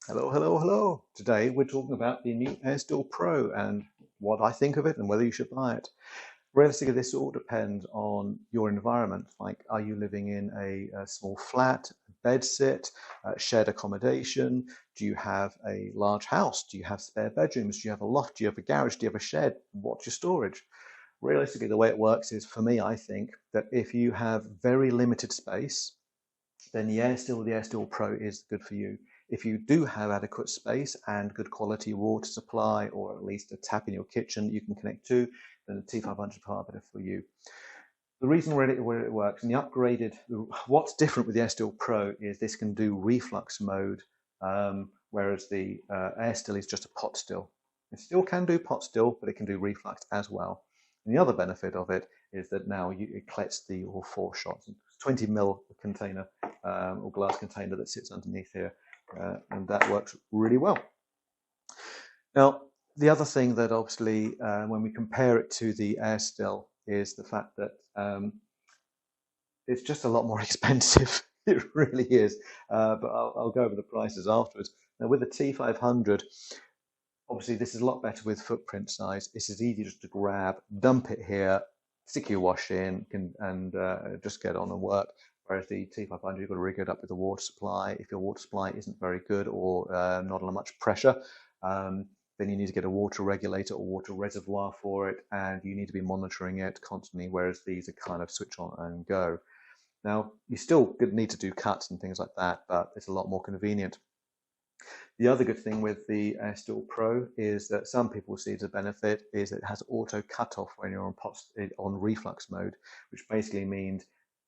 Hello, hello, hello. Today we're talking about the new AirSteel Pro and what I think of it and whether you should buy it. Realistically, this all depends on your environment. Like, are you living in a small flat, bed sit, shared accommodation? Do you have a large house? Do you have spare bedrooms? Do you have a loft? Do you have a garage? Do you have a shed? What's your storage? Realistically, the way it works is, for me, I think that if you have very limited space, then the AirSteel Pro is good for you. If you do have adequate space and good quality water supply, or at least a tap in your kitchen that you can connect to, then the T500 is far better for you. The reason where it works, and the upgraded, what's different with the AirSteel Pro is this can do reflux mode, whereas the AirSteel is just a pot still. It still can do pot still, but it can do reflux as well. And the other benefit of it is that now it collects the all four shots. 20 ml container or glass container that sits underneath here, and that works really well. Now, the other thing that obviously, when we compare it to the AirSteel, is the fact that it's just a lot more expensive. It really is. But I'll go over the prices afterwards. Now, with the T500, obviously this is a lot better with footprint size. This is easy just to grab, dump it here, stick your wash in, and just get on and work. Whereas the T500, you've got to rig it up with a water supply. If your water supply isn't very good or not on much pressure, then you need to get a water regulator or water reservoir for it, and you need to be monitoring it constantly, whereas these are kind of switch on and go. Now, you still need to do cuts and things like that, but it's a lot more convenient. The other good thing with the AirSteel Pro is that some people see as a benefit is it has auto cutoff when you're on reflux mode, which basically means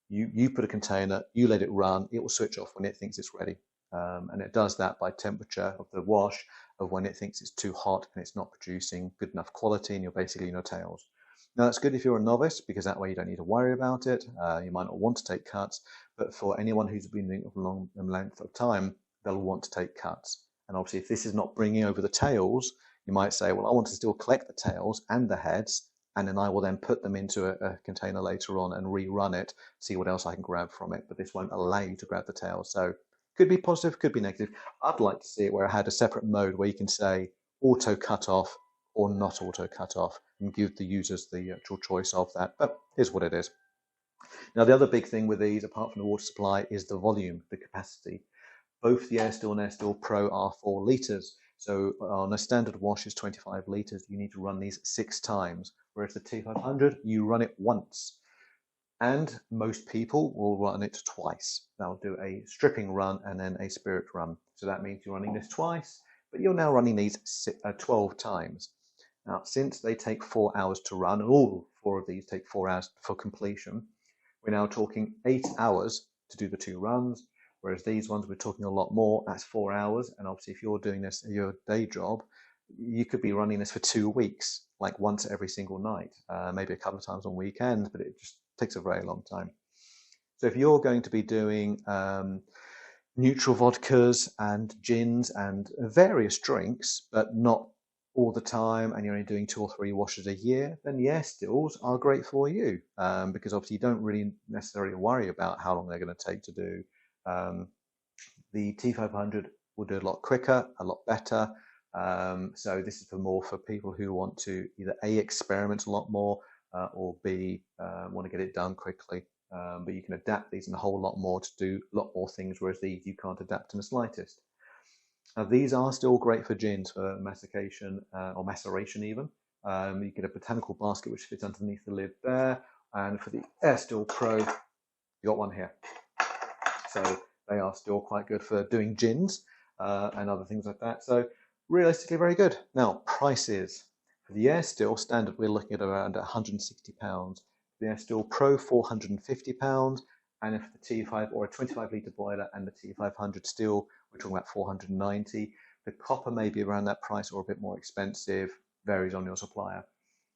you put a container, you let it run, it will switch off when it thinks it's ready. And it does that by temperature of the wash of when it thinks it's too hot and it's not producing good enough quality and you're basically in your tails. Now, that's good if you're a novice because that way you don't need to worry about it. You might not want to take cuts, but for anyone who's been doing it for a long length of time, they'll want to take cuts. And obviously, if this is not bringing over the tails, you might say, well, I want to still collect the tails and the heads, and then I will then put them into a container later on and rerun it, see what else I can grab from it. But this won't allow you to grab the tails. So could be positive, could be negative. I'd like to see it where I had a separate mode where you can say auto cut off or not auto cut off and give the users the actual choice of that. But here's what it is. Now, the other big thing with these, apart from the water supply, is the volume, the capacity. Both the AirSteel and AirSteel Pro are 4 litres. So on a standard wash is 25 litres. You need to run these 6 times. Whereas the T500, you run it once. And most people will run it twice. They'll do a stripping run and then a spirit run. So that means you're running this twice, but you're now running these 12 times. Now, since they take 4 hours to run, and all 4 of these take 4 hours for completion, we're now talking 8 hours to do the 2 runs, whereas these ones we're talking a lot more. That's 4 hours, and obviously if you're doing this your day job, you could be running this for 2 weeks, like once every single night, maybe a couple of times on weekends, but it just takes a very long time. So if you're going to be doing neutral vodkas and gins and various drinks, but not all the time, and you're only doing 2 or 3 washes a year, then the AirSteels are great for you because obviously you don't really necessarily worry about how long they're going to take to do. Um, the T500 will do a lot quicker, a lot better. So this is for people who want to either A, experiment a lot more, or B, want to get it done quickly. But you can adapt these in a whole lot more to do a lot more things, whereas these you can't adapt in the slightest. Now, these are still great for gins, for mastication or maceration even. You get a botanical basket which fits underneath the lid there. And for the AirSteel Pro, you got one here. So they are still quite good for doing gins and other things like that. So realistically, very good. Now, prices. For the AirSteel standard, we're looking at around £160. The AirSteel Pro, £450. And if the T5 or a 25 litre boiler and the T500 steel, we're talking about 490. The copper may be around that price or a bit more expensive, varies on your supplier.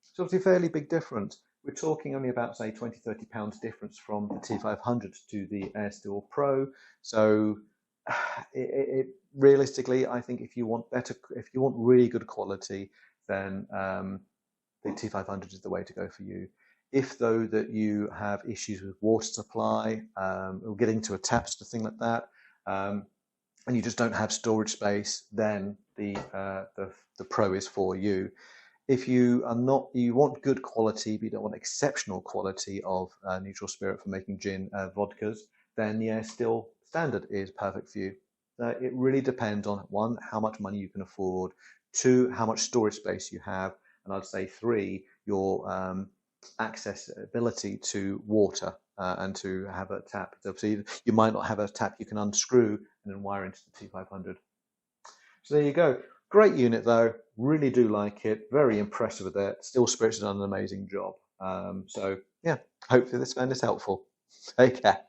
So obviously a fairly big difference. We're talking only about, say, 20, £30 difference from the T500 to the AirSteel Pro. So realistically, I think if you want really good quality, then the T500 is the way to go for you. If though that you have issues with water supply or getting to a taps to thing like that, and you just don't have storage space, then the Pro is for you. If you are not, you want good quality, but you don't want exceptional quality of neutral spirit for making gin vodkas, then yeah, still standard is perfect for you. It really depends on one, how much money you can afford, two, how much storage space you have, and I'd say three, your accessibility to water and to have a tap. Obviously, you might not have a tap you can unscrew and then wire into the T500. So there you go. Great unit though. Really do like it. Very impressed with it. Still Spirits has done an amazing job. So yeah, hopefully this found is helpful. Take care.